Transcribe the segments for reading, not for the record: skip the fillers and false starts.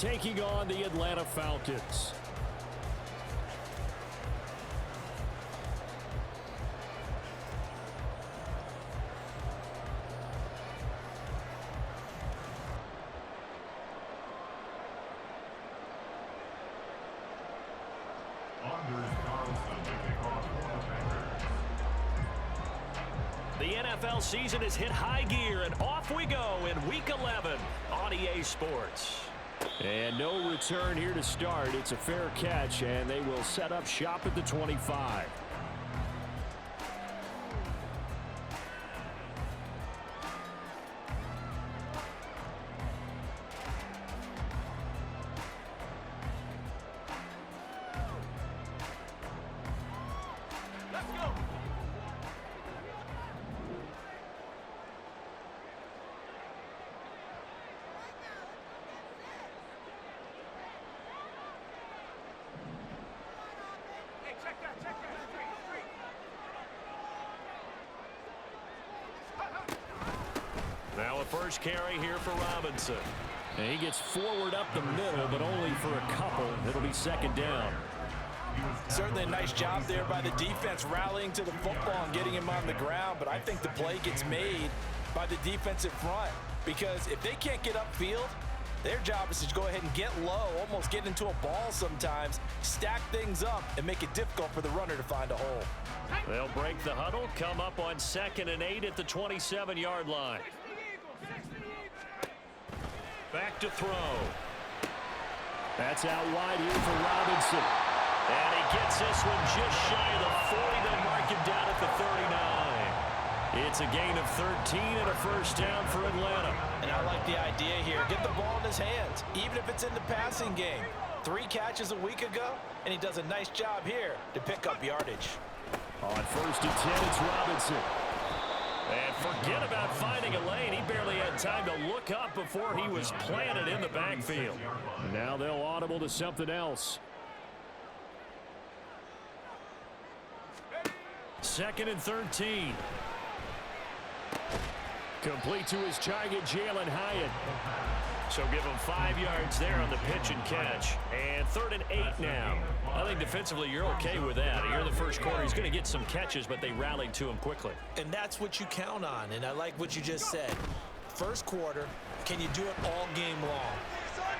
taking on the Atlanta Falcons. The NFL season has hit high gear, and off we go in Week 11 on EA Sports. And no return here to start. It's a fair catch, and they will set up shop at the 25. Now a first carry here for Robinson. And he gets forward up the middle, but only for a couple. It'll be second down. Certainly a nice job there by the defense rallying to the football and getting him on the ground, but I think the play gets made by the defensive front because if they can't get upfield, their job is to go ahead and get low, almost get into a ball sometimes, stack things up, and make it difficult for the runner to find a hole. They'll break the huddle, come up on 2nd and 8 at the 27-yard line. Back to throw. That's out wide here for Robinson. And he gets this one just shy of the 40. They'll mark him down at the 39. It's a gain of 13 and a first down for Atlanta. And I like the idea here. Get the ball in his hands, even if it's in the passing game. 3 catches a week ago, and he does a nice job here to pick up yardage. On 1st and 10, it's Robinson. And forget about finding a lane. He barely had time to look up before he was planted in the backfield. Now they'll audible to something else. 2nd and 13. Complete to his target, Jalen Hyatt. So give him 5 yards there on the pitch and catch. And 3rd and 8 now. I think defensively you're okay with that. Here in the first quarter, he's going to get some catches, but they rallied to him quickly. And that's what you count on, and I like what you just said. First quarter, can you do it all game long?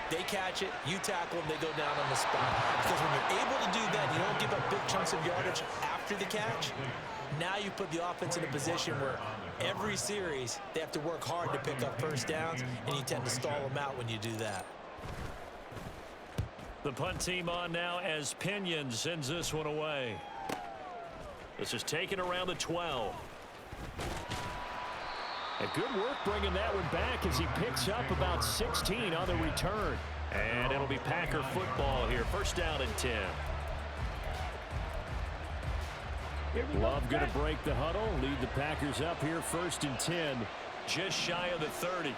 They catch it, you tackle them, they go down on the spot. Because when you're able to do that, you don't give up big chunks of yardage after the catch. Now you put the offense in a position where every series they have to work hard to pick up first downs, and you tend to stall them out when you do that. The punt team on now as Pinion sends this one away. This is taken around the 12. A good work bringing that one back as he picks up about 16 on the return. And it'll be Packer football here. First down and 10. Love going to break the huddle, lead the Packers up here 1st and 10. Just shy of the 30.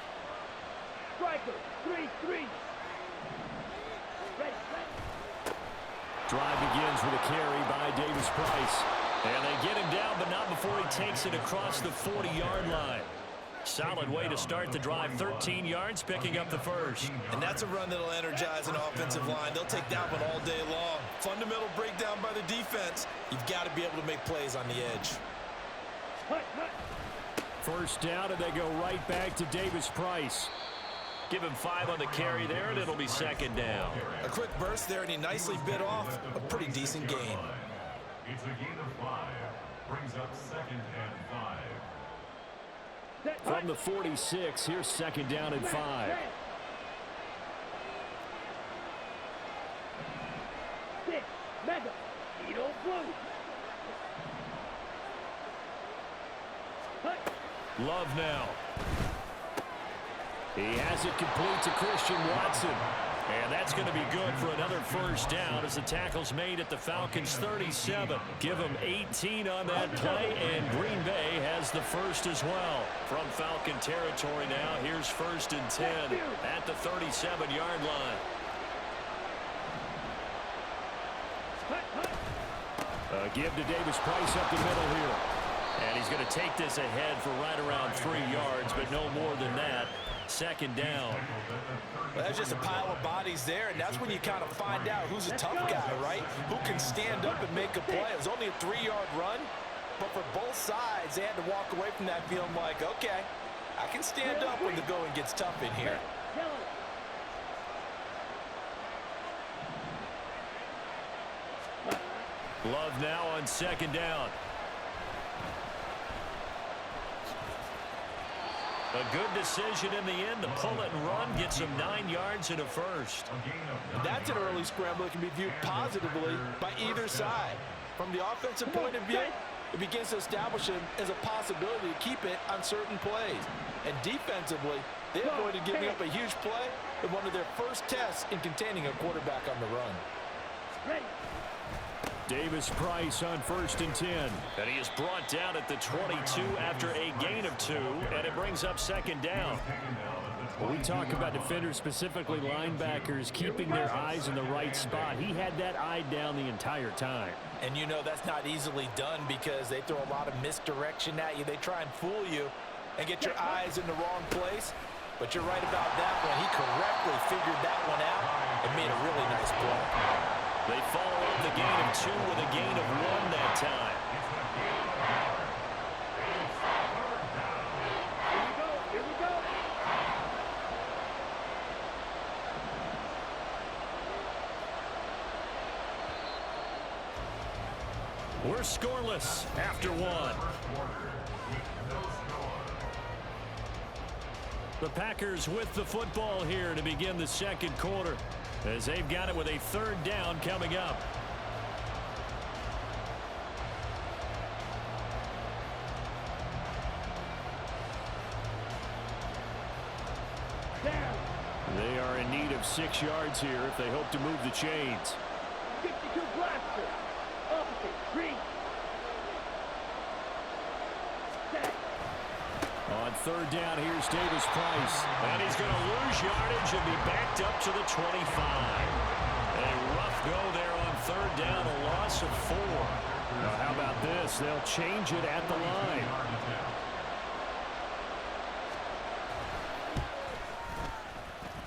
Striker, 3-3. Drive begins with a carry by Davis Price. And they get him down, but not before he takes it across the 40-yard line. Solid way to start the drive. 13 yards, picking up the first. And that's a run that'll energize an offensive line. They'll take that one all day long. Fundamental breakdown by the defense. You've got to be able to make plays on the edge. First down, and they go right back to Davis Price. Give him 5 on the carry there, and it'll be second down. A quick burst there, and he nicely bit off a pretty decent gain. It's a gain of 5. Brings up 2nd and 5. From the 46, here's second down and 5. Love now. He has it complete to Christian Watson. And that's going to be good for another first down as the tackle's made at the Falcons' 37. Give them 18 on that play, and Green Bay has the first as well. From Falcon territory now, here's 1st and 10 at the 37-yard line. Give to Davis Price up the middle here. And he's going to take this ahead for right around 3 yards, but no more than that. second down. Well, that's just a pile of bodies there, and that's when you kind of find out who's a tough guy, right? Who can stand up and make a play. It was only a 3-yard run, but for both sides, they had to walk away from that feeling like, okay, I can stand up when the going gets tough in here. Love now on second down. A good decision in the end to pull it and run, gets him 9 yards and a first. That's an early scramble that can be viewed positively by either side. From the offensive point of view, it begins to establish him as a possibility to keep it on certain plays. And defensively, they avoided giving up a huge play in one of their first tests in containing a quarterback on the run. Ready. Davis Price on 1st and 10. And he is brought down at the 22 after a gain of 2, and it brings up second down. When we talk about defenders, specifically linebackers, keeping their eyes in the right spot, he had that eye down the entire time. And you know that's not easily done because they throw a lot of misdirection at you. They try and fool you and get your eyes in the wrong place. But you're right about that one. He correctly figured that one out and made a really nice play. They follow up the gain of 2 with a gain of 1 that time. Here we go. We're scoreless after 1. The Packers with the football here to begin the second quarter, as they've got it with a 3rd down coming up. They are in need of 6 yards here if they hope to move the chains. 52 blaster. Opposite. Green. Set. On 3rd down, here's Davis Price. And he's going to lose yardage and be backed up to the 25. A rough go there on 3rd down, a loss of 4. Now, how about this? They'll change it at the line.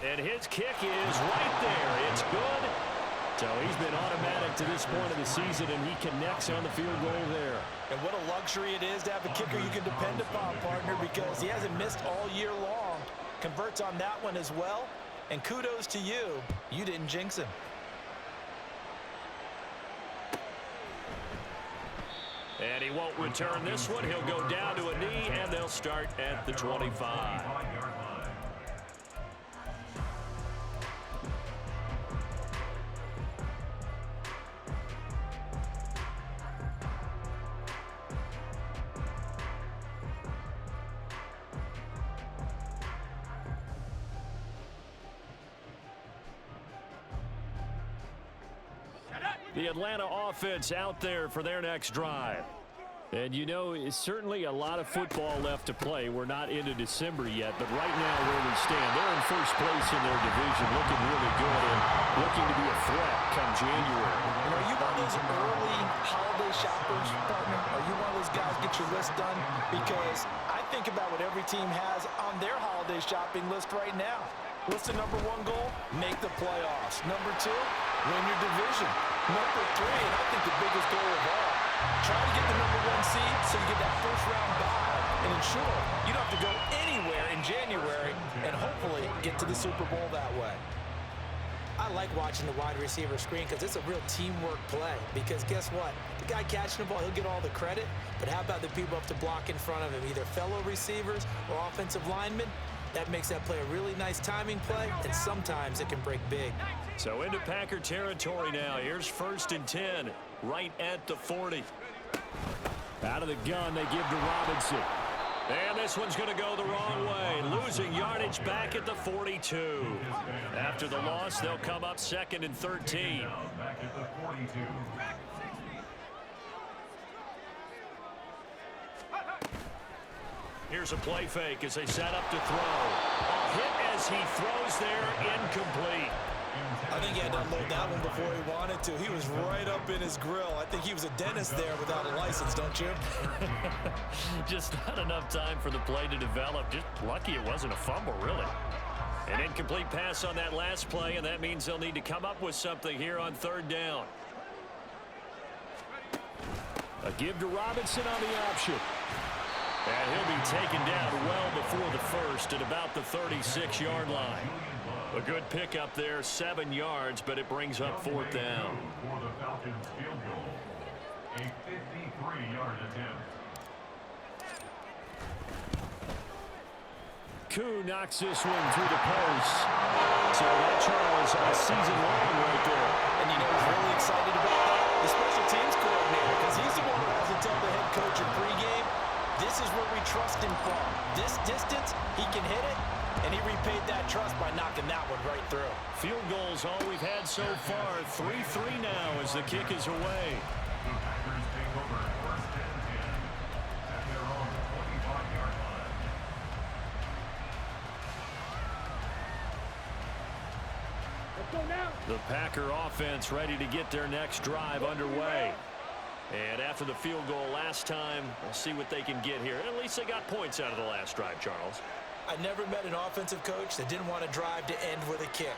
And his kick is right there. It's good. So he's been automatic to this point of the season, and he connects on the field goal there. And what a luxury it is to have a kicker you can depend upon, partner, because he hasn't missed all year long. Converts on that one as well. And kudos to you. You didn't jinx him. And he won't return this one. He'll go down to a knee, and they'll start at the 25. The Atlanta offense out there for their next drive. And you know, it's certainly a lot of football left to play. We're not into December yet, but right now where we stand, they're in first place in their division, looking really good and looking to be a threat come January. And are you one of those early holiday shoppers, partner? Are you one of those guys get your list done? Because I think about what every team has on their holiday shopping list right now. What's the number 1 goal? Make the playoffs. Number 2, win your division. Number 3, and I think the biggest goal of all, try to get the number 1 seed so you get that first-round bye and ensure you don't have to go anywhere in January and hopefully get to the Super Bowl that way. I like watching the wide receiver screen because it's a real teamwork play. Because guess what? The guy catching the ball, he'll get all the credit. But how about the people up to block in front of him, either fellow receivers or offensive linemen? That makes that play a really nice timing play, and sometimes it can break big. So into Packer territory now. Here's 1st and 10, right at the 40. Out of the gun, they give to Robinson. And this one's going to go the wrong way. Losing yardage back at the 42. After the loss, they'll come up 2nd and 13. Back at the 42. Here's a play fake as they set up to throw. A hit as he throws there, incomplete. I think he had to unload that one before he wanted to. He was right up in his grill. I think he was a dentist there without a license, don't you? Just not enough time for the play to develop. Just lucky it wasn't a fumble, really. An incomplete pass on that last play, and that means they'll need to come up with something here on third down. A give to Robinson on the option. And he'll be taken down well before the first at about the 36-yard line. A good pickup there, 7 yards, but it brings up fourth down. For the Falcons field goal, a 53-yard attempt. Koo knocks this one through the post. So that, Charles, a season long right there. And you know who's really excited about that? The special teams coordinator, because he's the one who has to tell the head coach in pregame, this is where we trust him from. This distance, he can hit it, and he repaid that trust by knocking that one right through. Field goals all we've had so far. 3-3 now as the kick is away. The Packers take over first and 10 at their own 25-yard line. Let's go now. The Packer offense ready to get their next drive underway. And after the field goal last time, we'll see what they can get here. At least they got points out of the last drive, Charles. I never met an offensive coach that didn't want to drive to end with a kick.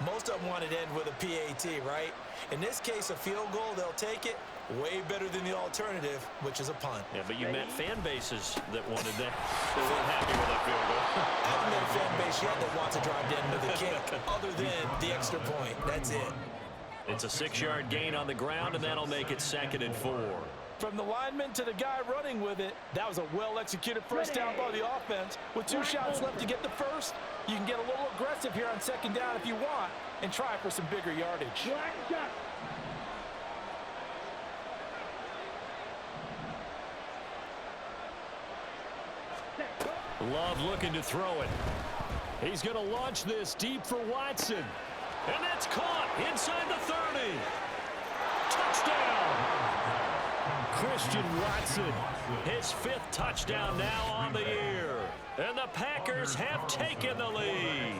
Most of them wanted to end with a PAT, right? In this case, a field goal, they'll take it. Way better than the alternative, which is a punt. Yeah, but you met fan bases that wanted that. They weren't happy with that field goal. I haven't met a fan base yet that wants to drive to end with a kick, other than the extra point. That's it. It's a 6-yard gain on the ground, and that'll make it 2nd and 4. From the lineman to the guy running with it, that was a well-executed first down by the offense. With 2 shots left to get the first, you can get a little aggressive here on 2nd down if you want and try for some bigger yardage. Black shot. Love looking to throw it. He's going to launch this deep for Watson. And that's caught inside the 30. Touchdown. Christian Watson. His 5th touchdown now on the year. And the Packers have taken the lead.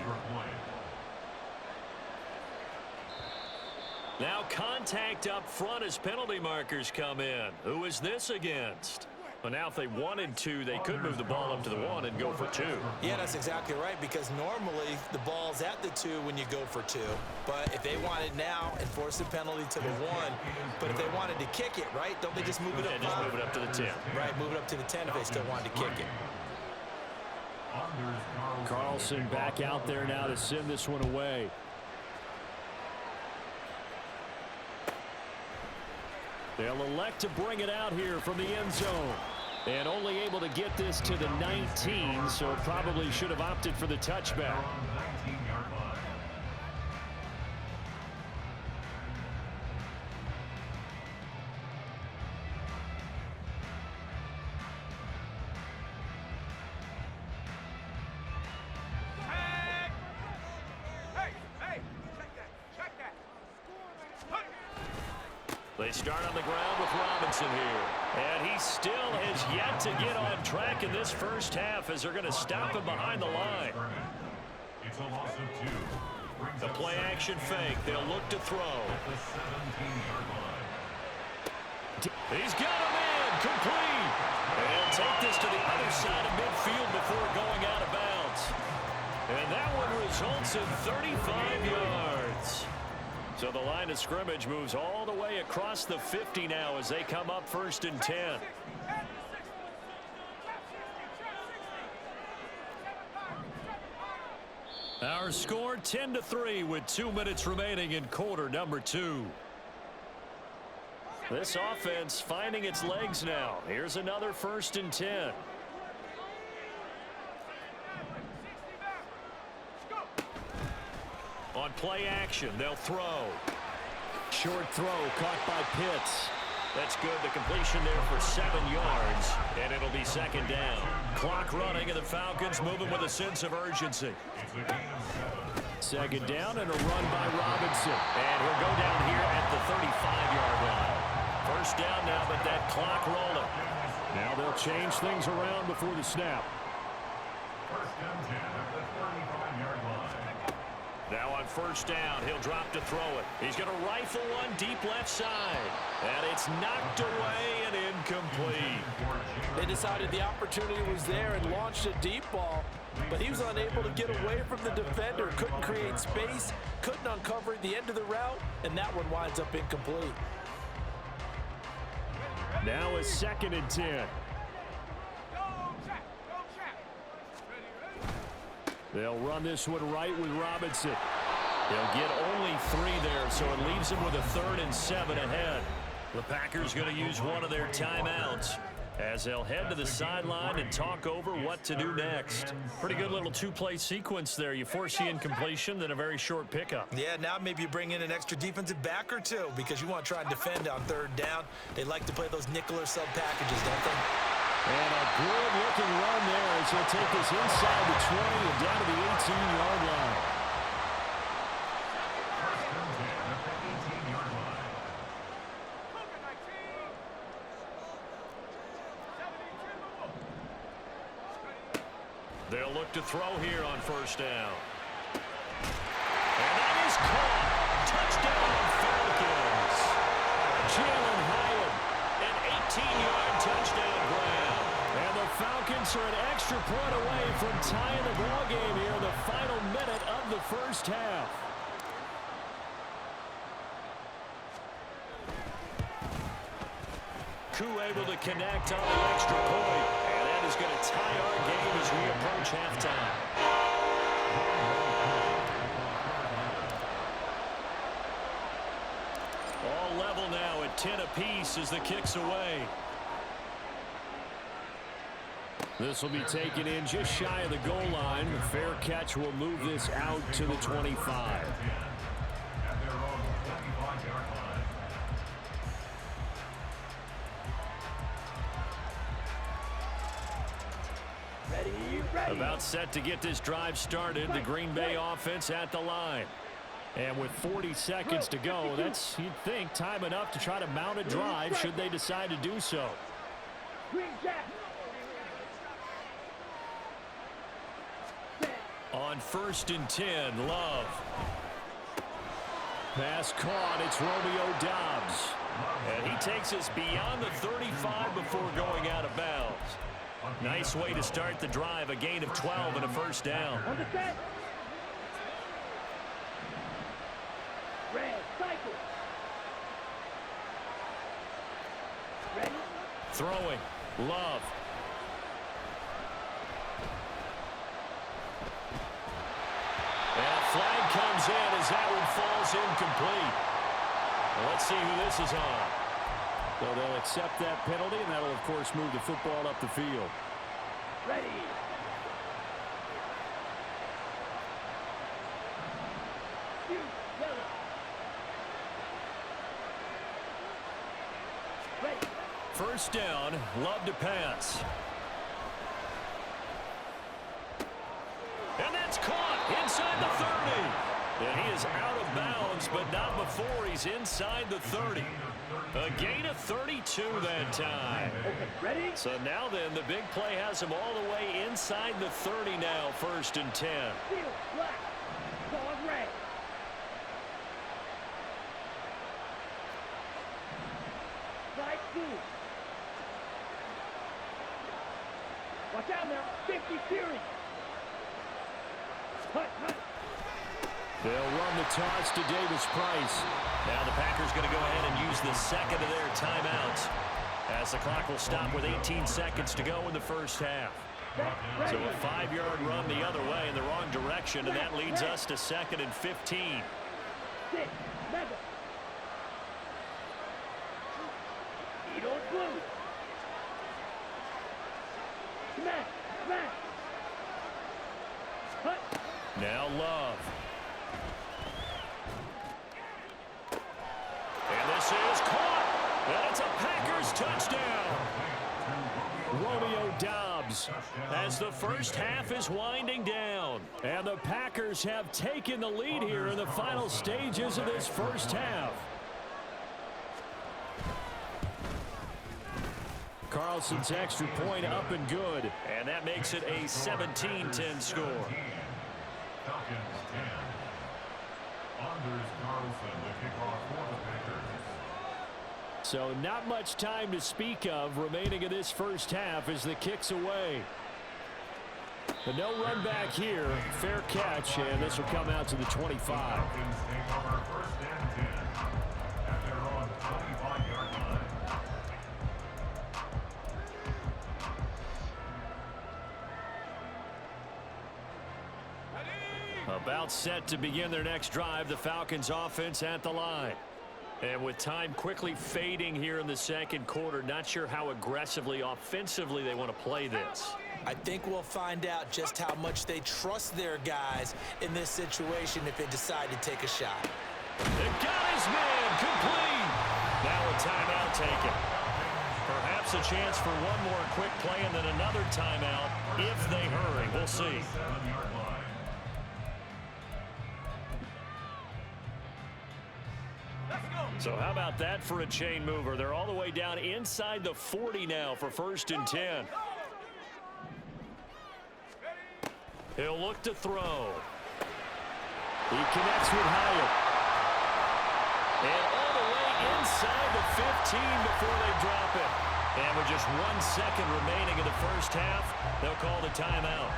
Now contact up front as penalty markers come in. Who is this against? Well, now if they wanted to, they could move the ball up to the 1 and go for 2. Yeah, that's exactly right, because normally the ball's at the 2 when you go for 2. But if they want it now and force the penalty to the 1, but if they wanted to kick it, right, don't they just move it up? Yeah, just move it up to the 10. Right, move it up to the 10 if they still wanted to kick it. Carlson back out there now to send this one away. They'll elect to bring it out here from the end zone. And only able to get this to the 19, so probably should have opted for the touchback. They start on the ground with Robinson here. And he still has yet to get on track in this first half as they're going to stop him behind the line. It's a loss of 2. The play action fake. They'll look to throw. The 17-yard line. He's got him in. Complete. And take this to the other side of midfield before going out of bounds. And that one results in 35 yards. So the line of scrimmage moves all the way across the 50 now as they come up 1st and 10. Our score 10-3 with 2 minutes remaining in quarter number 2. This offense finding its legs now. Here's another 1st and 10. On play action, they'll throw. Short throw caught by Pitts. That's good. The completion there for 7 yards, and it'll be 2nd down. Clock running, and the Falcons moving with a sense of urgency. 2nd down and a run by Robinson. And he'll go down here at the 35-yard line. 1st down now, but that clock rolling. Now they'll change things around before the snap. 1st and 10 at the 35-yard line. Now on first down, he'll drop to throw it. He's going to rifle one deep left side. And it's knocked away and incomplete. They decided the opportunity was there and launched a deep ball, but he was unable to get away from the defender, couldn't create space, couldn't uncover the end of the route, and that one winds up incomplete. Now a 2nd and 10. They'll run this one right with Robinson. He'll get only 3 there, so it leaves him with a 3rd and 7 ahead. The Packers going to use one of their timeouts as they'll head to the sideline and talk over what to do next. Pretty good little 2-play sequence there. You force the incompletion, then a very short pickup. Yeah, now maybe you bring in an extra defensive back or two because you want to try and defend on 3rd down. They like to play those nickel or sub packages, don't they? And a good-looking run there as he'll take this inside the 20 and down to the 18-yard line. They'll look to throw here on first down. And that is caught. Touchdown, Falcons. Jalen Hyatt, An 18-yard touchdown grab. and the Falcons are an extra point away from tying the ball game here in the final minute of the first half. Koo able to connect on the extra point. And that is going to tie our game as we approach halftime. All level now at 10 apiece as the kick's away. This will be taken in just shy of the goal line. The fair catch will move this out to the 25. At their own 25-yard line. About set to get this drive started. The Green Bay offense at the line. And with 40 seconds to go, that's, you'd think, time enough to try to mount a drive should they decide to do so. On 1st and 10, Love. Pass caught. It's Romeo Doubs. And he takes us beyond the 35 before going out of bounds. Nice way to start the drive. A gain of 12 and a first down. Throwing. Love. And a flag comes in as that one falls incomplete. Well, let's see who this is on. So they'll accept that penalty, and that'll, of course, move the football up the field. Ready. First down, Love to pass. And that's caught inside the 30. And he is out of bounds, but not before he's inside the 30. A gain of 32 that time. Ready? So now then, the big play has him all the way inside the 30 now, 1st and 10. Field black. Dog red. Slide 2. Watch out now. 50 series. Hut. They'll run the toss to Davis Price. Now the Packers going to go ahead and use the second of their timeouts as the clock will stop with 18 seconds to go in the first half. So a 5-yard run the other way in the wrong direction, and that leads us to 2nd and 15. 6. Mega. Eat on blue. Smash. Hut. Now Love. And this is caught. And it's a Packers touchdown. Romeo Doubs. As the first half is winding down. And the Packers have taken the lead here in the final stages of this first half. Carlson's extra point up and good. And that makes it a 17-10 score. Falcons 10, Carlson, the kickoff for the Packers. So not much time to speak of remaining in this first half as the kick's away. But no run back here. Fair catch, and this will come out to the 25. Falcons take over first and 10 at their own 25-yard line. About set to begin their next drive, the Falcons offense at the line. And with time quickly fading here in the second quarter, not sure how aggressively, offensively they want to play this. I think we'll find out just how much they trust their guys in this situation if they decide to take a shot. They got his man complete. Now a timeout taken. Perhaps a chance for one more quick play and then another timeout if they hurry. We'll see. 7-yard line. So how about that for a chain mover? They're all the way down inside the 40 now for first and 10. He'll look to throw. He connects with Hyatt. And all the way inside the 15 before they drop it. And with just 1 second remaining in the first half, they'll call the timeout.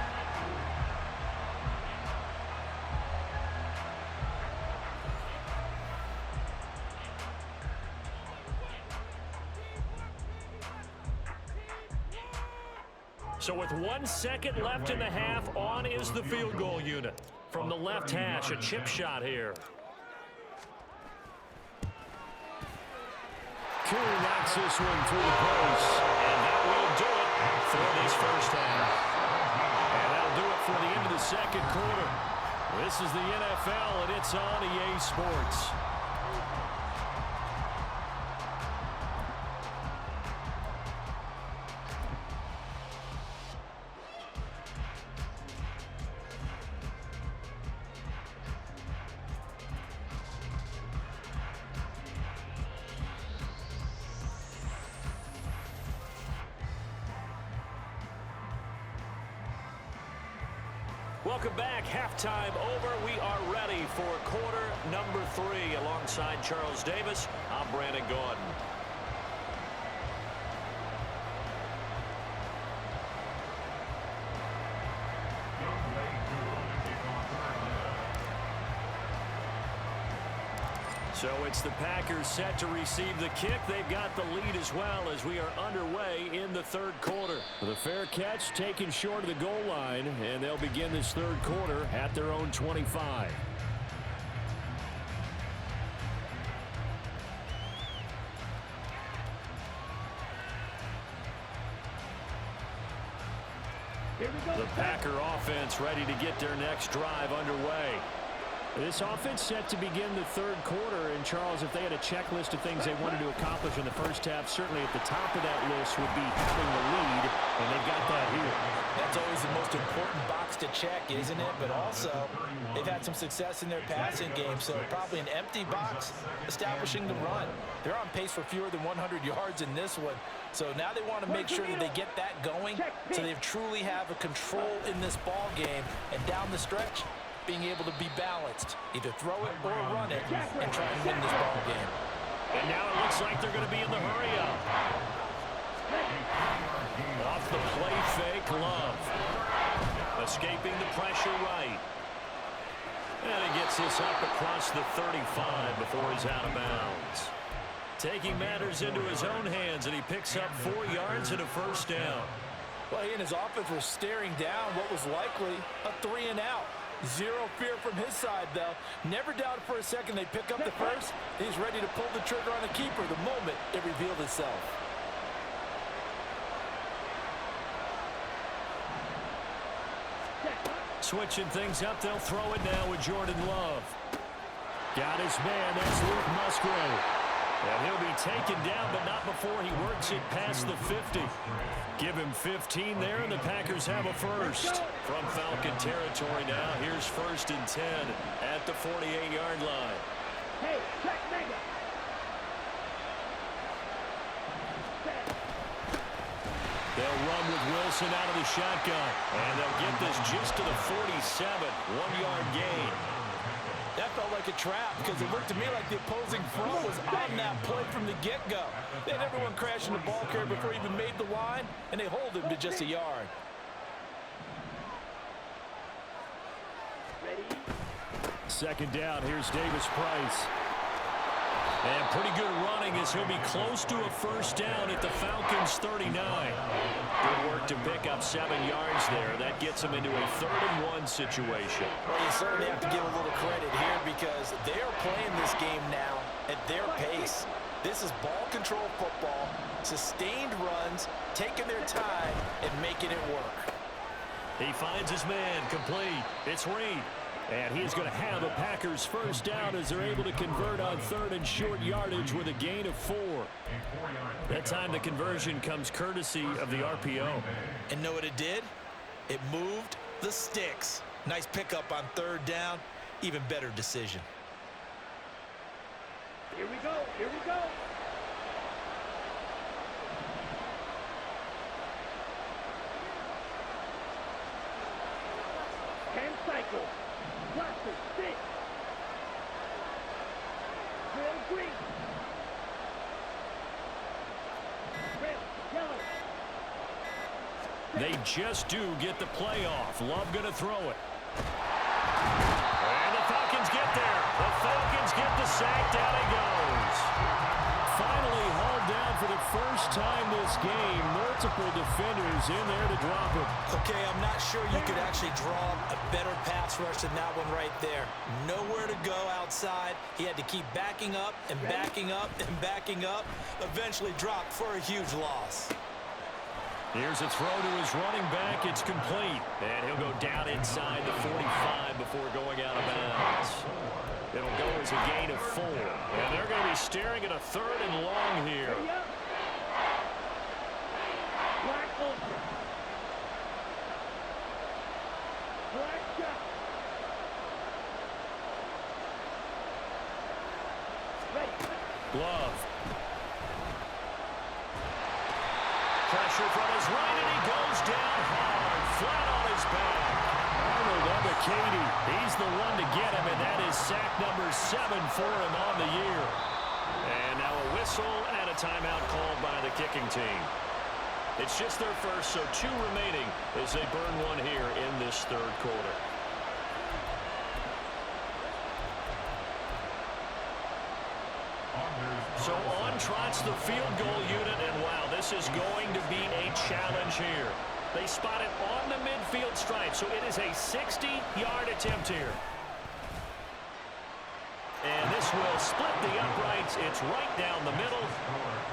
So with 1 second left in the half, on is the field goal unit. From the left hash, a chip shot here. Curry knocks this one through the post. And that will do it for this first half. And that'll do it for the end of the second quarter. This is the NFL, and it's on EA Sports. Welcome back. Halftime over. We are ready for quarter number 3. Alongside Charles Davis, I'm Brandon Gordon. So it's the Packers set to receive the kick. They've got the lead as well as we are underway in the third quarter. The fair catch taken short of the goal line, and they'll begin this third quarter at their own 25. The Packer offense ready to get their next drive underway. This offense set to begin the third quarter, and Charles, if they had a checklist of things they wanted to accomplish in the first half, certainly at the top of that list would be having the lead, and they've got that here. That's always the most important box to check, isn't it? But also, they've had some success in their passing game, so probably an empty box establishing the run. They're on pace for fewer than 100 yards in this one, so now they want to make sure that they get that going so they truly have a control in this ball game, and down the stretch, being able to be balanced, either throw it or run it, and try and win this ball game. And now it looks like they're going to be in the hurry-up. Off the play fake, Love. Escaping the pressure right. And he gets this up across the 35 before he's out of bounds. Taking matters into his own hands, and he picks up 4 yards and a first down. Well, he and his offense were staring down what was likely a 3-and-out. Zero fear from his side, though. Never doubted for a second they pick up the first. He's ready to pull the trigger on the keeper the moment it revealed itself. Switching things up, they'll throw it now with Jordan Love. Got his man, that's Luke Musgrave. And he'll be taken down, but not before he works it past the 50. Give him 15 there, and the Packers have a first. From Falcon territory now, here's first and 10 at the 48-yard line. Hey, check mega. They'll run with Wilson out of the shotgun, and they'll get this just to the 47, 1-yard gain. That felt like like a trap because it looked to me like the opposing front was on that play from the get-go. They had everyone crashing the ball carrier before he even made the line, and they hold him to just a yard. Second down, here's Davis Price. And pretty good running as he'll be close to a first down at the Falcons' 39. Good work to pick up 7 yards there. That gets him into a 3rd-and-1 situation. Well, you certainly have to give a little credit here because they are playing this game now at their pace. This is ball control football, sustained runs, taking their time, and making it work. He finds his man complete. It's Reed. And he's going to have a Packers first down as they're able to convert on 3rd and short yardage with a gain of 4. That time the conversion comes courtesy of the RPO. And know what it did? It moved the sticks. Nice pickup on 3rd down. Even better decision. Here we go. Here we go. Hand cycle. Blaster, stick. Red, green. Red, yellow. They just do get the play off. Love going to throw it. And the Falcons get there. The Falcons get the sack. Down he goes. Finally hauled down for the first time this game. Multiple defenders in there to drop him. Okay, I'm not sure you could actually draw a better pass rush than that one right there. Nowhere to go outside. He had to keep backing up and backing up and backing up. Eventually dropped for a huge loss. Here's a throw to his running back. It's complete. And he'll go down inside the 45 before going out of bounds. It'll go as a gain of 4. And they're going to be staring at a 3rd and long here. Black ultra. Black shot. Ready. Glove. Pressure from his right, and he goes down hard, flat on his back. Arnold Ebiketie. He's the one to get him, and that is sack number 7 for him on the year. And now a whistle and a timeout called by the kicking team. It's just their first, so 2 remaining as they burn one here in this 3rd quarter. So on trots the field goal unit, and wow, this is going to be a challenge here. They spot it on the midfield stripe, so it is a 60-yard attempt here. And this will split the uprights. It's right down the middle.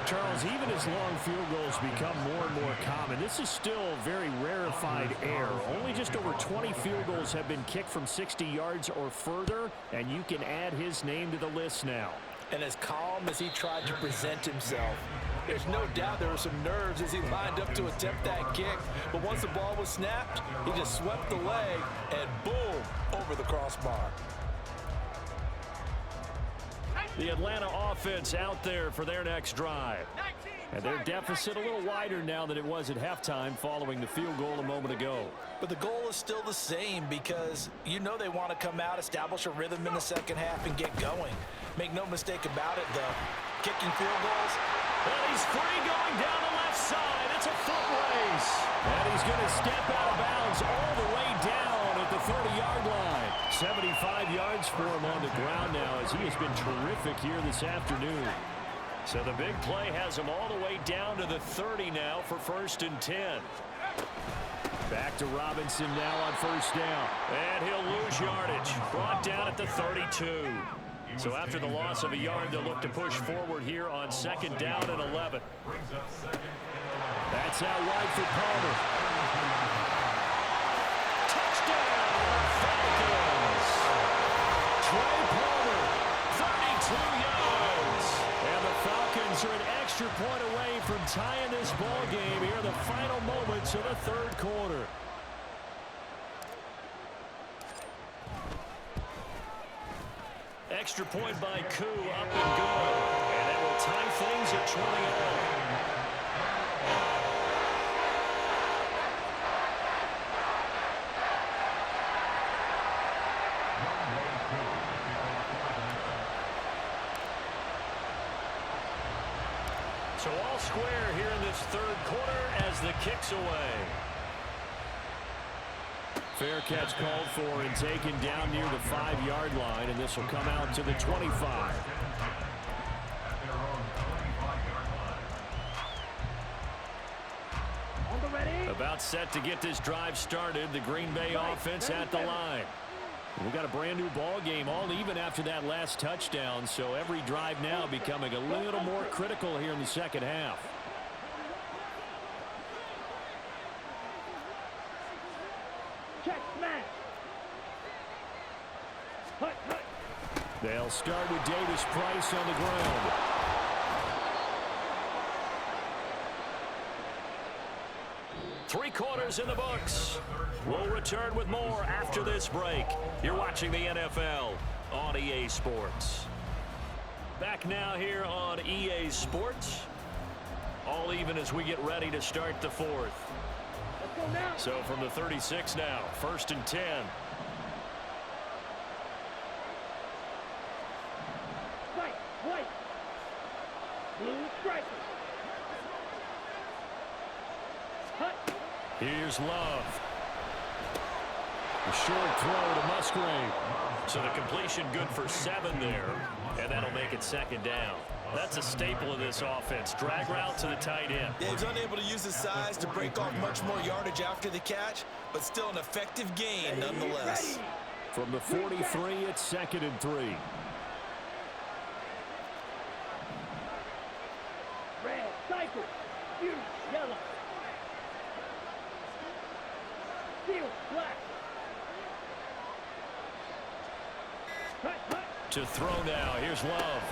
Charles, even as long field goals become more and more common, this is still very rarefied air. Only just over 20 field goals have been kicked from 60 yards or further, and you can add his name to the list now. And as calm as he tried to present himself, there's no doubt there were some nerves as he lined up to attempt that kick. But once the ball was snapped, he just swept the leg and boom, over the crossbar. The Atlanta offense out there for their next drive. And their deficit a little wider now than it was at halftime following the field goal a moment ago. But the goal is still the same because you know they want to come out, establish a rhythm in the second half, and get going. Make no mistake about it, though. Kicking field goals. And he's free going down the left side. It's a foot race. And he's going to step out of bounds all the way down at the 30-yard line. 75 yards for him on the ground now as he has been terrific here this afternoon. So the big play has him all the way down to the 30 now for 1st and 10. Back to Robinson now on 1st down. And he'll lose yardage. Brought down at the 32. So after the loss of a yard, they'll look to push forward here on 2nd down and 11. That's out wide for Palmer. Touchdown, Falcons! Trey Palmer, 32 yards. and the Falcons are an extra point away from tying this ball game here in the final moments of the 3rd quarter. Extra point by Koo, up and good. And that will tie things at 20 all. So all square here in this third quarter as the kick's away. Fair catch called for and taken down near the 5-yard line, and this will come out to the 25. About set to get this drive started. The Green Bay offense at the line. We've got a brand new ball game, all even after that last touchdown, so every drive now becoming a little more critical here in the second half. Check, smash. Hut, hut. They'll start with Davis Price on the ground. Three quarters in the books. We'll return with more after this break. You're watching the NFL on EA Sports. Back now here on EA Sports. All even as we get ready to start the fourth. Let's go now. So from the 36 now, 1st and 10. White, white. Blue stripers. Hut. Here's Love. A short throw to Musgrave. So the completion good for 7 there, and that'll make it 2nd down. That's a staple of this offense. Drag route to the tight end. Yeah, he's unable to use his size to break off much more yardage after the catch, but still an effective gain nonetheless. From the 43, it's 2nd and 3. Red, cycle. Blue, yellow. Steel, black. Hut, hut. To throw now. Here's Love.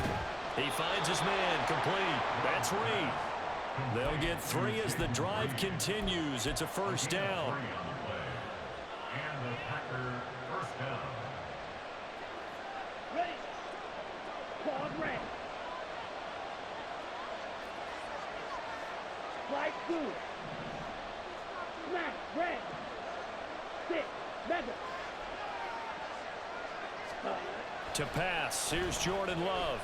He finds his man. Complete. That's Reed. They'll get 3 as the drive continues. It's a 1st down. And the Packer first down. Ready. Pause red. Flight blue. Smash red. 6. Mega. To pass. Here's Jordan Love.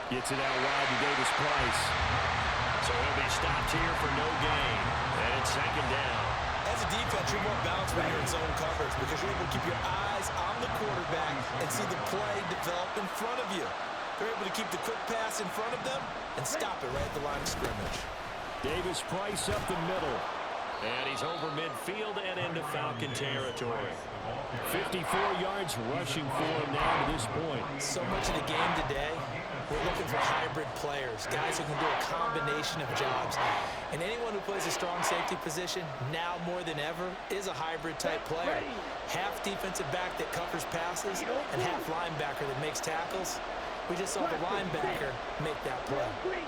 Gets it out wide to Davis Price. So he'll be stopped here for no gain. And it's 2nd down. As a defense, you're more balanced when you're in zone coverage because you're able to keep your eyes on the quarterback and see the play develop in front of you. They're able to keep the quick pass in front of them and stop it right at the line of scrimmage. Davis Price up the middle. And he's over midfield and into Falcon territory. 54 yards rushing for him now to this point. So much of the game today, we're looking for hybrid players, guys who can do a combination of jobs. And anyone who plays a strong safety position, now more than ever, is a hybrid-type player. Half defensive back that covers passes and half linebacker that makes tackles. We just saw the linebacker make that play. Green.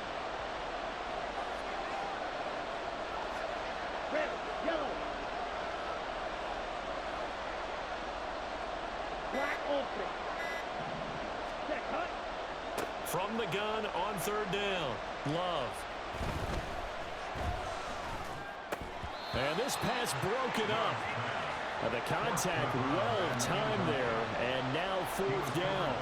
Red, yellow. Black open. Check, hut. From the gun on 3rd down. Love. And this pass broken up. The contact well timed there, and now 4th down.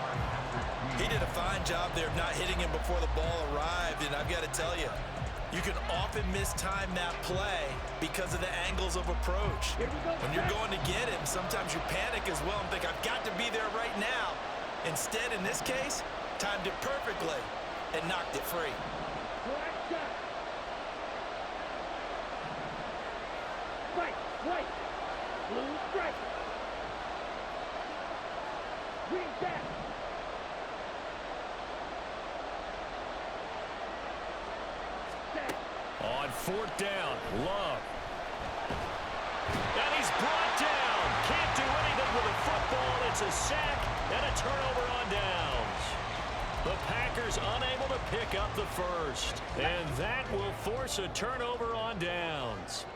He did a fine job there of not hitting him before the ball arrived, and I've got to tell you, you can often mistime that play because of the angles of approach. When you're going to get him, sometimes you panic as well and think, I've got to be there right now. Instead, in this case, timed it perfectly and knocked it free. Black shot. White, white. Blue stripe. Green tap. On 4th down, Love. And he's brought down. Can't do anything with a football. It's a sack and a turnover on downs. The Packers unable to pick up the first. And that will force a turnover on downs.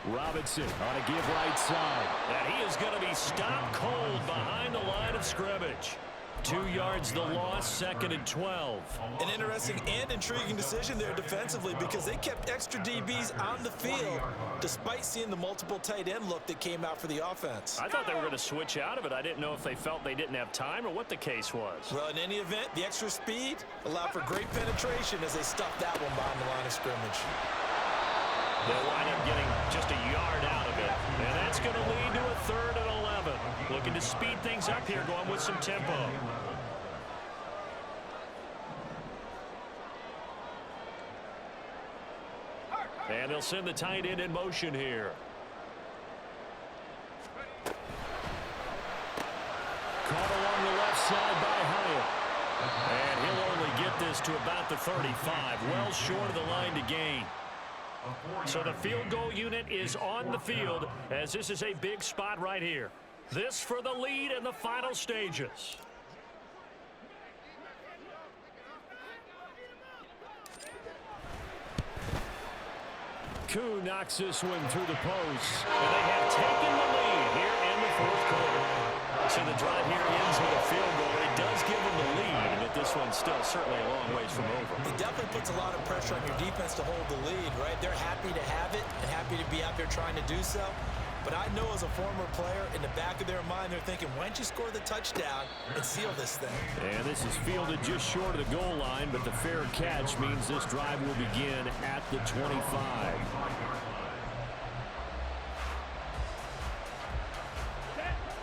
Robinson on a give right side. And he is going to be stopped cold behind the line of scrimmage. 2 yards the loss, 2nd and 12. An interesting and intriguing decision there defensively because they kept extra DBs on the field despite seeing the multiple tight end look that came out for the offense. I thought they were going to switch out of it. I didn't know if they felt they didn't have time or what the case was. Well, in any event, the extra speed allowed for great penetration as they stuffed that one behind the line of scrimmage. They'll wind up getting just a yard out of it. And that's going to lead to a 3rd and 11. Looking to speed things up here, going with some tempo. And they'll send the tight end in motion here. Caught along the left side by Hyatt. And he'll only get this to about the 35. Well short of the line to gain. So the field goal unit is on the field as this is a big spot right here. This for the lead in the final stages. Koo knocks this one through the post. And they have taken the lead here in the 4th quarter. So the drive here ends with a field goal. It does give them the lead, but this one's still certainly a long ways from over. It definitely puts a lot of pressure on your defense to hold the lead, right? They're happy to have it and happy to be out there trying to do so. But I know as a former player, in the back of their mind, they're thinking, why don't you score the touchdown and seal this thing? And this is fielded just short of the goal line, but the fair catch means this drive will begin at the 25.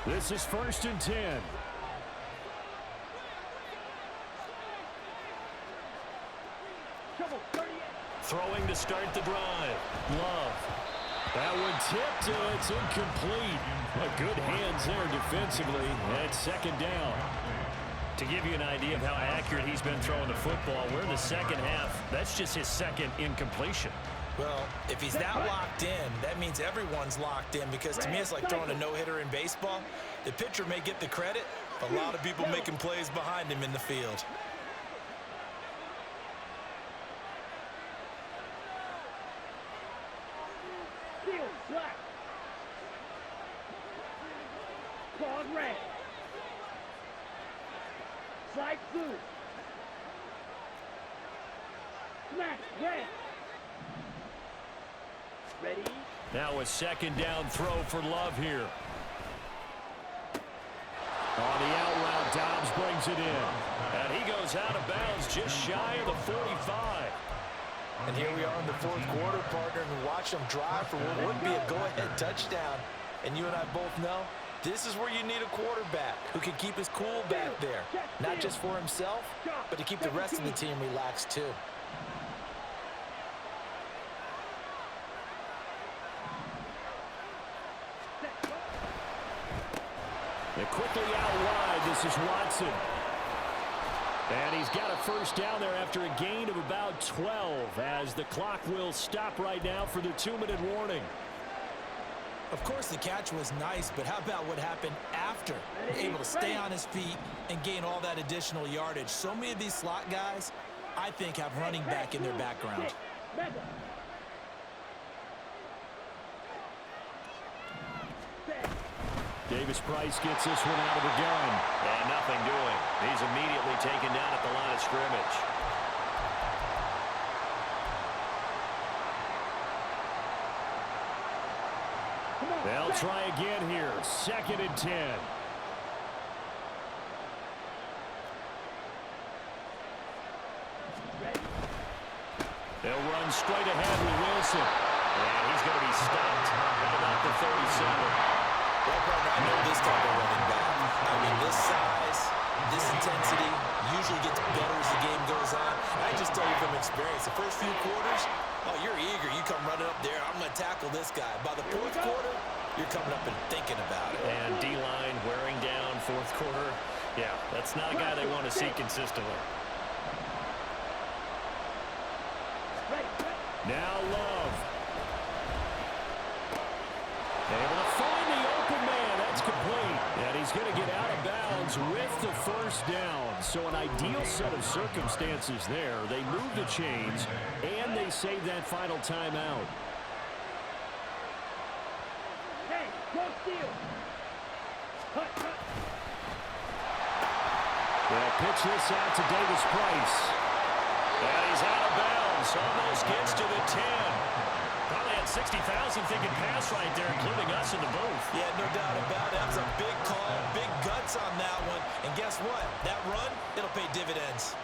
This is 1st and 10. Throwing to start the drive. Love. That one tipped, and it's incomplete. Good hands there defensively, and 2nd down. To give you an idea of how accurate he's been throwing the football, we're in the 2nd half. That's just his 2nd incompletion. Well, if he's that locked in, that means everyone's locked in because to me it's like throwing a no-hitter in baseball. The pitcher may get the credit, but a lot of people making plays behind him in the field. Black. Claude red. Slide blue. Smash red. Ready? Now a 2nd down throw for Love here. On the out route, Dobbs brings it in. And he goes out of bounds just shy of the 45. And here we are in the 4th quarter, partner, and watch them drive for what would be a go-ahead touchdown. And you and I both know this is where you need a quarterback who can keep his cool back there. Not just for himself, but to keep the rest of the team relaxed too. And quickly out wide, this is Watson. And he's got a 1st down there after a gain of about 12 as the clock will stop right now for the 2-minute warning. Of course, the catch was nice, but how about what happened after? Able to stay on his feet and gain all that additional yardage. So many of these slot guys, I think, have running back in their background. Davis-Price gets this one out of the gun. And nothing doing. He's immediately taken down at the line of scrimmage. They'll try again here. 2nd and 10. They'll run straight ahead with Wilson. And he's going to be stopped at about the 37. Well, partner, I know this type of running back. I mean, this size, this intensity usually gets better as the game goes on. And I just tell you from experience, the first few quarters, oh, you're eager. You come running up there. I'm going to tackle this guy. By the 4th quarter, you're coming up and thinking about it. And D-line wearing down 4th quarter. Yeah, that's not a guy they want to see consistently. Now Love. Able to find the open man. That's complete. And he's going to get out of bounds with the 1st down. So an ideal set of circumstances there. They move the chains, and they save that final timeout. Hey, go steal. Cut. pitch this out to Davis Price. And he's out of bounds. Almost gets to the 10. Probably had 60,000 thinking pass right there, including us in the booth. Yeah, no doubt about it. That was a big call, big guts on that one. And guess what? That run, it'll pay dividends.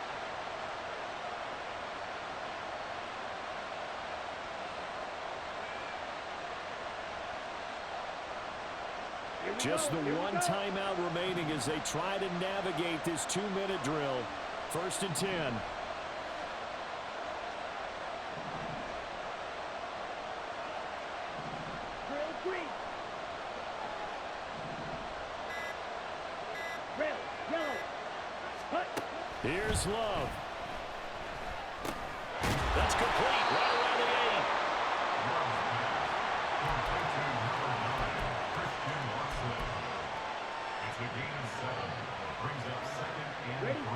Just the one timeout remaining as they try to navigate this 2-minute drill. 1st and 10. Drill 3. Red, yellow. Cut. Here's Love. That's complete. Right around the 8.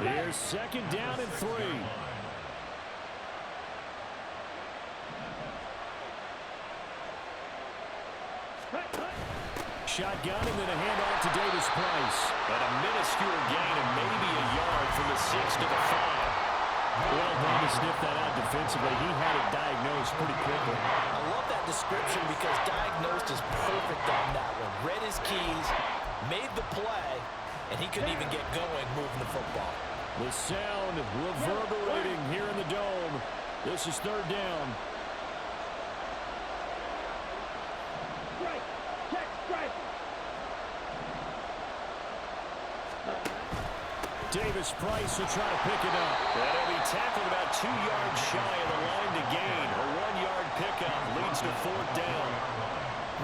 Here's 2nd down and 3. Shotgun and then a handoff to Davis Price. And a minuscule gain of maybe a yard from the 6 to the 5. Well done to sniff that out defensively. He had it diagnosed pretty quickly. I love that description because diagnosed is perfect on that one. Read his keys, made the play, and he couldn't even get going moving the football. The sound reverberating here in the dome. This is 3rd down. Strike. Check strike. Davis Price will try to pick it up. And he'll be tackled about 2 yards shy of the line to gain. A 1-yard pickup leads to 4th down.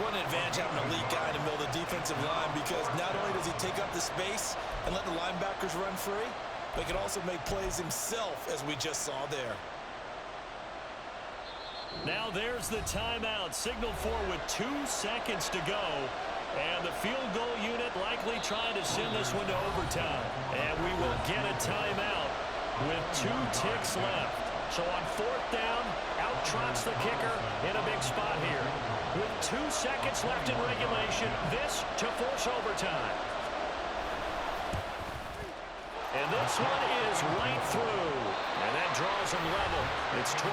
One advantage having a lead guy in the middle of the defensive line because not only does he take up the space and let the linebackers run free, but he can also make plays himself, as we just saw there. Now there's the timeout. Signaled for with 2 seconds to go. And the field goal unit likely trying to send this one to overtime. And we will get a timeout with 2 ticks left. So on 4th down, out trots the kicker in a big spot here. With 2 seconds left in regulation, this to force overtime. And this one is right through. And that draws them level. It's 23-23.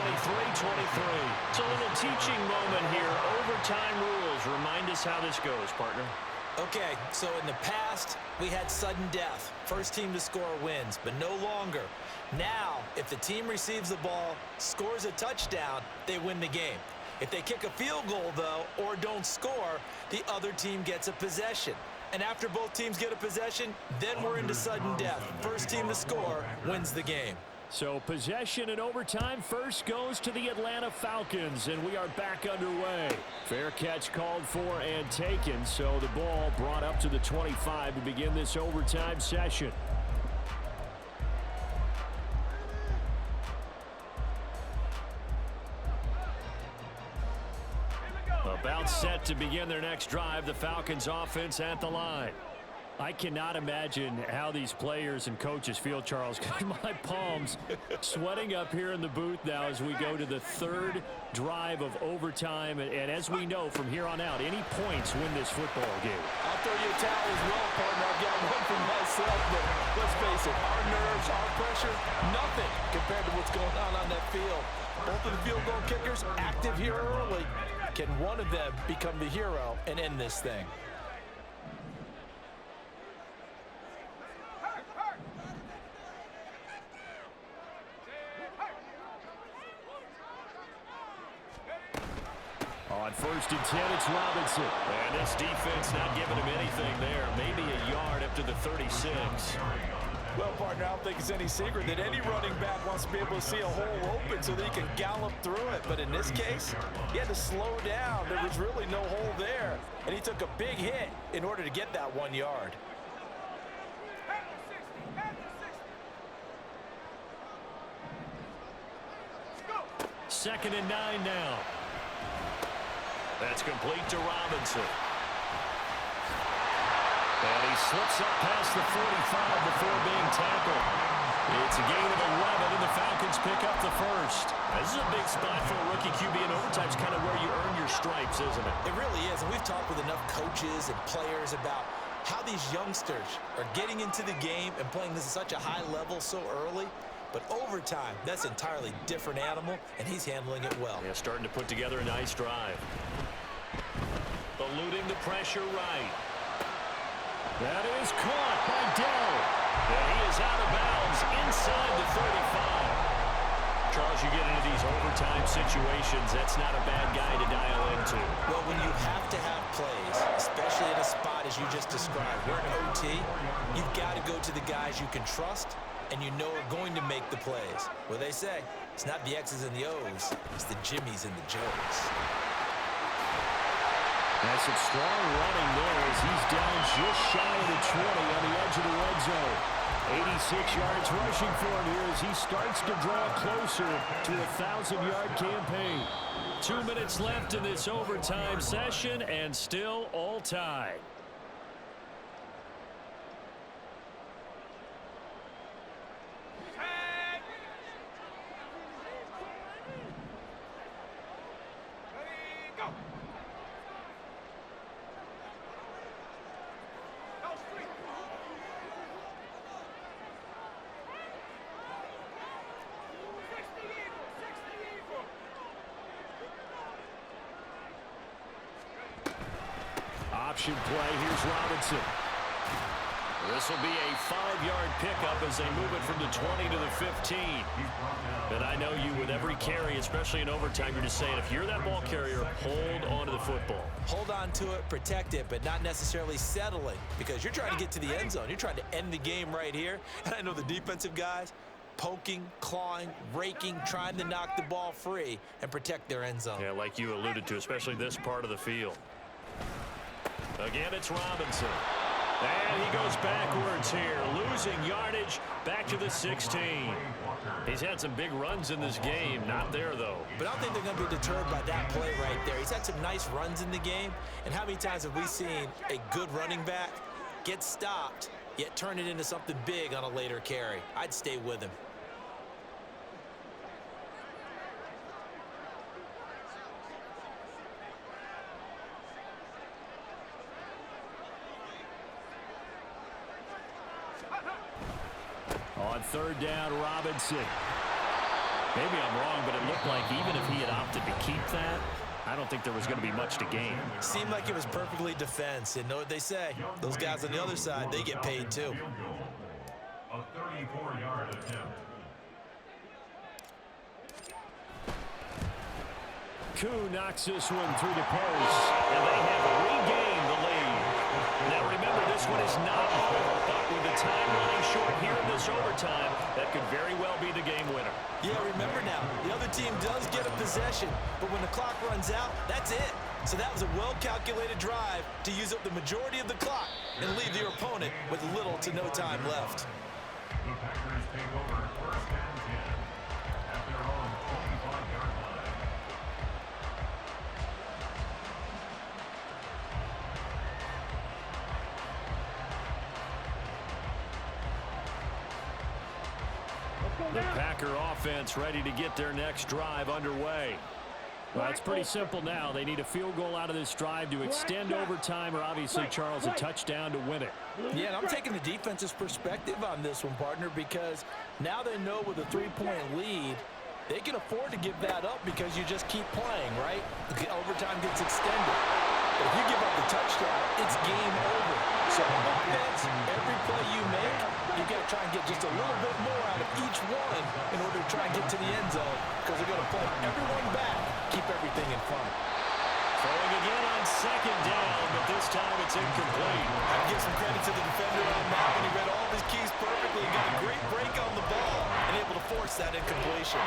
It's a little teaching moment here. Overtime rules. Remind us how this goes, partner. Okay, so in the past, we had sudden death. First team to score wins, but no longer. Now, if the team receives the ball, scores a touchdown, they win the game. If they kick a field goal, though, or don't score, the other team gets a possession. And after both teams get a possession, then we're into sudden death. First team to score wins the game. So possession in overtime first goes to the Atlanta Falcons, and we are back underway. Fair catch called for and taken, so the ball brought up to the 25 to begin this overtime session. About set to begin their next drive, the Falcons offense at the line. I cannot imagine how these players and coaches feel, Charles, because my palms sweating up here in the booth now as we go to the 3rd drive of overtime. And as we know from here on out, any points win this football game. I'll throw you a towel as well, partner. I've got one for myself, but let's face it, our nerves, our pressure, nothing compared to what's going on that field. Both of the field goal kickers active here early. Can one of them become the hero and end this thing? On 1st and 10, it's Robinson. And this defense not giving him anything there. Maybe a yard up to the 36. Well, partner, I don't think it's any secret that any running back wants to be able to see a hole open so that he can gallop through it. But in this case, he had to slow down. There was really no hole there. And he took a big hit in order to get that 1 yard. Second and 9 now. That's complete to Robinson. And he slips up past the 45 before being tackled. It's a gain of 11, and the Falcons pick up the first. This is a big spot for a rookie QB, and overtime's kind of where you earn your stripes, isn't it? It really is, and we've talked with enough coaches and players about how these youngsters are getting into the game and playing this at such a high level so early. But over time, that's an entirely different animal, and he's handling it well. Yeah, starting to put together a nice drive. Eluding the pressure right. That is caught by Dell. And he is out of bounds inside the 35. Charles, you get into these overtime situations, that's not a bad guy to dial into. Well, when you have to have plays, especially in a spot as you just described, we're in OT, you've got to go to the guys you can trust and you know are going to make the plays. Well, they say it's not the X's and the O's, it's the Jimmies and the Joes. That's some strong running there as he's down just shy of the 20 on the edge of the red zone. 86 yards rushing for him here as he starts to draw closer to a 1,000-yard campaign. 2 minutes left in this overtime session and still all tied. Option play. Here's Robinson. This will be a 5-yard pickup as they move it from the 20 to the 15. And I know you, with every carry, especially in overtime, you're just saying, if you're that ball carrier, hold on to the football. Hold on to it, protect it, but not necessarily settling, because you're trying to get to the end zone. You're trying to end the game right here. And I know the defensive guys poking, clawing, raking, trying to knock the ball free and protect their end zone. Yeah, like you alluded to, especially this part of the field. Again, it's Robinson. And he goes backwards here, losing yardage back to the 16. He's had some big runs in this game. Not there, though. But I don't think they're going to be deterred by that play right there. He's had some nice runs in the game. And how many times have we seen a good running back get stopped, yet turn it into something big on a later carry? I'd stay with him. On third down, Robinson. Maybe I'm wrong, but it looked like even if he had opted to keep that, I don't think there was going to be much to gain. Seemed like it was perfectly defense. And know what they say? Those guys on the other side, they get paid too. A 34-yard attempt. Koo knocks this one through the post, and they have regained the lead. Now remember, this one is not over, but with the time running short here in this overtime, that could very well be the game winner. Yeah, remember now, the other team does get a possession, but when the clock runs out, that's it. So that was a well-calculated drive to use up the majority of the clock and leave your opponent with little to no time left. The Packers take over first and 10 at their own 25-yard line. The Packer offense ready to get their next drive underway. Well, it's pretty simple now. They need a field goal out of this drive to extend overtime, or obviously, Charles, a touchdown to win it. Yeah, and I'm taking the defense's perspective on this one, partner, because now they know with a 3-point lead, they can afford to give that up because you just keep playing, right? The overtime gets extended. But if you give up the touchdown, it's game over. So offense, every play you make, you got to try and get just a little bit more out of each one in order to try and get to the end zone, because they're going to play everyone back, keep everything in front. Throwing again on second down, but this time it's incomplete. I'd give some credit to the defender on that one. He read all of his keys perfectly. He got a great break on the ball and able to force that incompletion.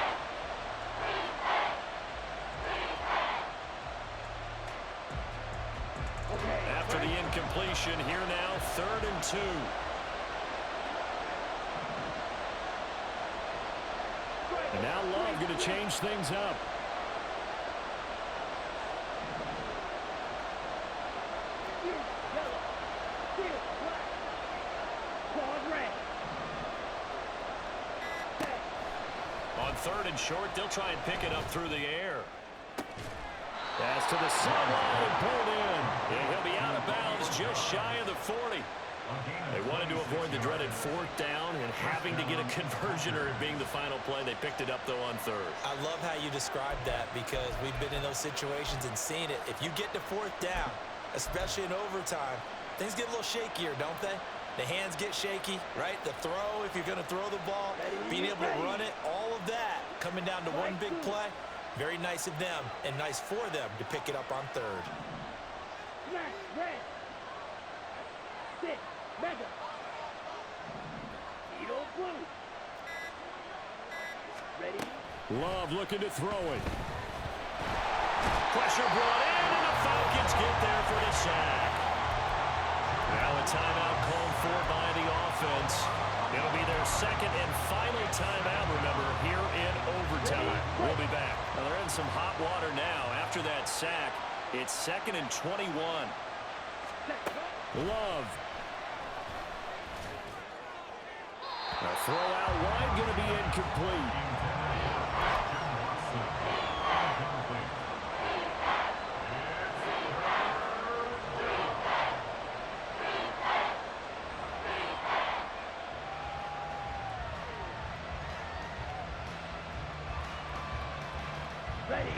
After the incompletion, here now, 3rd and 2. And now Love going to change things up. On 3rd and short, they'll try and pick it up through the air. Pass to the sideline and pulled in. And he'll be out of bounds just shy of the 40. They wanted to avoid the dreaded fourth down and having to get a conversion or it being the final play. They picked it up, though, on third. I love how you described that because we've been in those situations and seen it. If you get to fourth down, especially in overtime, things get a little shakier, don't they? The hands get shaky, right? The throw, if you're going to throw the ball, being able to run it, all of that coming down to one big play. Very nice of them and nice for them to pick it up on third. Smash, red. Six, mega. Eagle blue. Ready? Love looking to throw it. Pressure brought in, and the Falcons get there for the sack. Now a timeout called for by the offense. It'll be their second and final timeout, remember, here in overtime. We'll be back. Now they're in some hot water now. After that sack, it's 2nd and 21. Love. A throw out wide, going to be incomplete.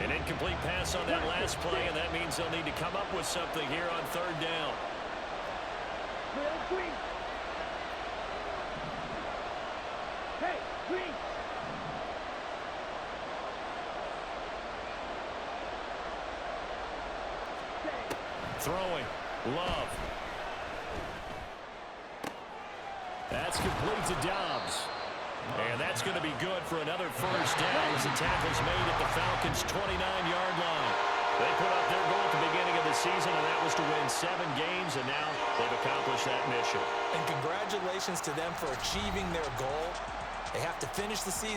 An incomplete pass on that last play, and that means they'll need to come up with something here on third down. Real green. Hey, green. Throwing. Love. That's complete to Dobbs. And that's going to be good for another first down as the tackle's made at the Falcons' 29-yard line. They put up their goal at the beginning of the season, and that was to win 7 games, and now they've accomplished that mission. And congratulations to them for achieving their goal. They have to finish the season